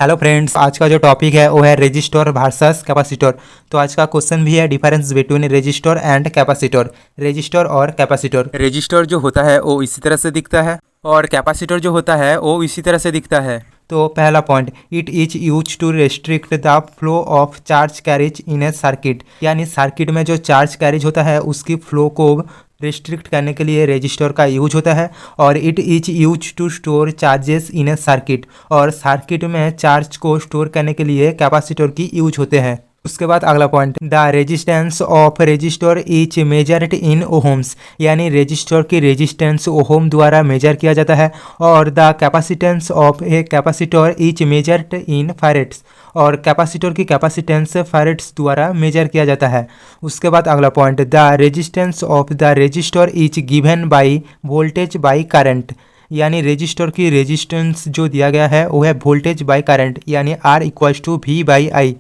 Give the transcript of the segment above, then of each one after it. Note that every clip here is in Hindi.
हेलो फ्रेंड्स, आज का जो टॉपिक है वो है रेजिस्टर वर्सेस कैपेसिटर। तो आज का क्वेश्चन भी है difference between resistor and capacitor. Resistor और कैपेसिटर, रेजिस्टर जो होता है वो इसी तरह से दिखता है और कैपेसिटर जो होता है वो इसी तरह से दिखता है। तो पहला point, it is use to restrict the flow of charge carriage in a circuit, यानी सर्किट में जो चार्ज कैरिज होता है उसकी फ्लो को रिस्ट्रिक्ट करने के लिए रेजिस्टर का यूज होता है। और it is use to store charges in a circuit, और सर्किट में चार्ज को स्टोर करने के लिए कैपेसिटर की यूज होते हैं। उसके बाद अगला point, the resistance of resistor is measured in ohms, यानी रेजिस्टर की रेजिस्टेंस ओहम द्वारा मेजर किया जाता है। और the capacitance of a capacitor is measured in farads, और कैपेसिटर की कैपेसिटेंस फैरेड्स द्वारा मेजर किया जाता है। उसके बाद अगला point, the resistance of the resistor is given by voltage by current, यानी रेजिस्टर की रेजिस्टेंस जो दिया गया है वो है वोल्टेज बाई करंट, यानी R equals to V by I।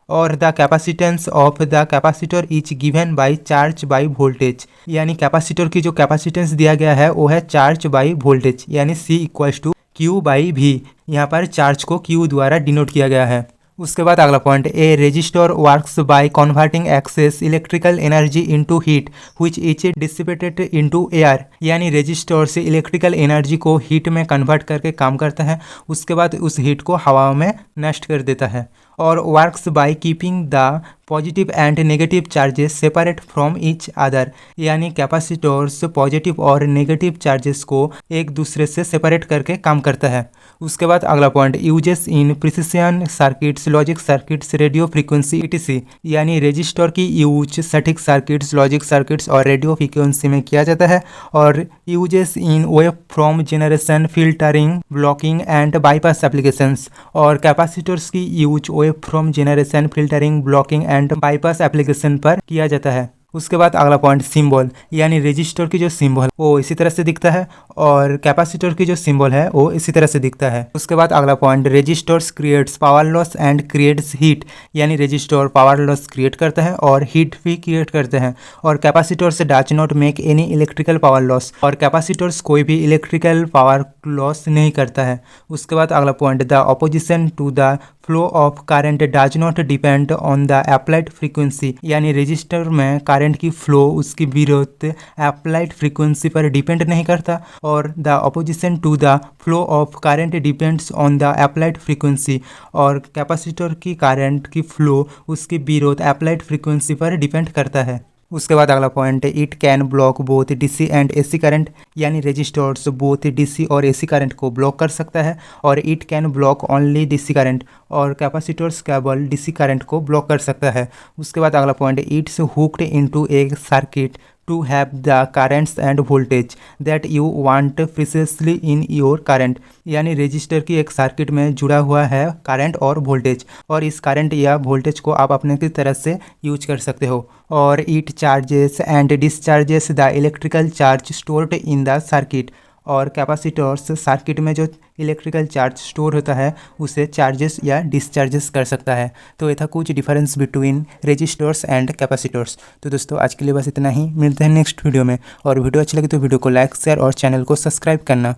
और the capacitance of the capacitor is given by charge by voltage, यानी कैपेसिटर की जो कैपेसिटेंस दिया गया है वो है चार्ज बाई वोल्टेज, यानी C equals to Q by V। यहाँ पर चार्ज को Q द्वारा डिनोट किया गया है। उसके बाद अगला point, a resistor works by converting excess electrical energy into heat which is dissipated into air, यानी रेजिस्टर से इलेक्ट्रिकल एनर्जी को हीट में कन्वर्ट करके काम करता है, उसके बाद उस हीट को हवा में नष्ट कर देता है। और works by keeping the positive and negative charges separate from each other, यानी कैपेसिटर्स पॉजिटिव और नेगेटिव चार्जेस को एक दूसरे से सेपरेट करके काम करता है। उसके बाद अगला point, uses in precision circuits, logic circuits, radio frequency etc, यानी रेजिस्टर की यूज सटीक सर्किट्स, लॉजिक सर्किट्स और रेडियो फ्रीक्वेंसी में किया जाता है। और uses in wave form generation, filtering, blocking and bypass applications, और कैपेसिटर्स की use wave form generation, filtering, blocking and bypass application पर किया जाता है। उसके बाद अगला पॉइंट, सिंबल, यानी रेजिस्टर की जो सिंबल वो इसी तरह से दिखता है और कैपेसिटर की जो सिंबल है वो इसी तरह से दिखता है। उसके बाद अगला point, resistors creates power loss and creates heat, यानी रेजिस्टर पावर लॉस क्रिएट करता है और हीट भी क्रिएट करते हैं। और capacitors does not make any electrical power loss, और कैपेसिटर्स कोई भी इलेक्ट्रिकल पावर लॉस नहीं करता है। उसके बाद अगला point, the opposition to the flow of current does not depend on the applied frequency, यानी रेजिस्टर में करंट की फ्लो उसकी विरोध अप्लाइड फ्रीक्वेंसी पर डिपेंड नहीं करता। और the opposition to the flow of current depends on the applied frequency, और कैपेसिटर की करंट की फ्लो उसकी विरोध अप्लाइड फ्रीक्वेंसी पर डिपेंड करता है। उसके बाद अगला point, it can block both DC and AC current, यानी रेजिस्टर्स बोथ DC और AC करंट को ब्लॉक कर सकता है। और it can block only DC current, और कैपेसिटर्स केवल DC करंट को ब्लॉक कर सकता है। उसके बाद अगला point, it's hooked into A circuit to have the currents and voltage that you want precisely in your current, यानी रेजिस्टर की एक सर्किट में जुड़ा हुआ है करंट और वोल्टेज, और इस करंट या वोल्टेज को आप अपने की तरह से यूज कर सकते हो। और it charges and discharges the electrical charge stored in the circuit, और कैपेसिटर्स सर्किट में जो इलेक्ट्रिकल चार्ज स्टोर होता है उसे चार्जेस या डिस्चार्जेस कर सकता है। तो ये था कुछ difference between resistors and capacitors. तो दोस्तों आज के लिए बस इतना ही, मिलते हैं नेक्स्ट वीडियो में। और वीडियो अच्छी लगी तो वीडियो को लाइक, शेयर और चैनल को सब्सक्राइब करना।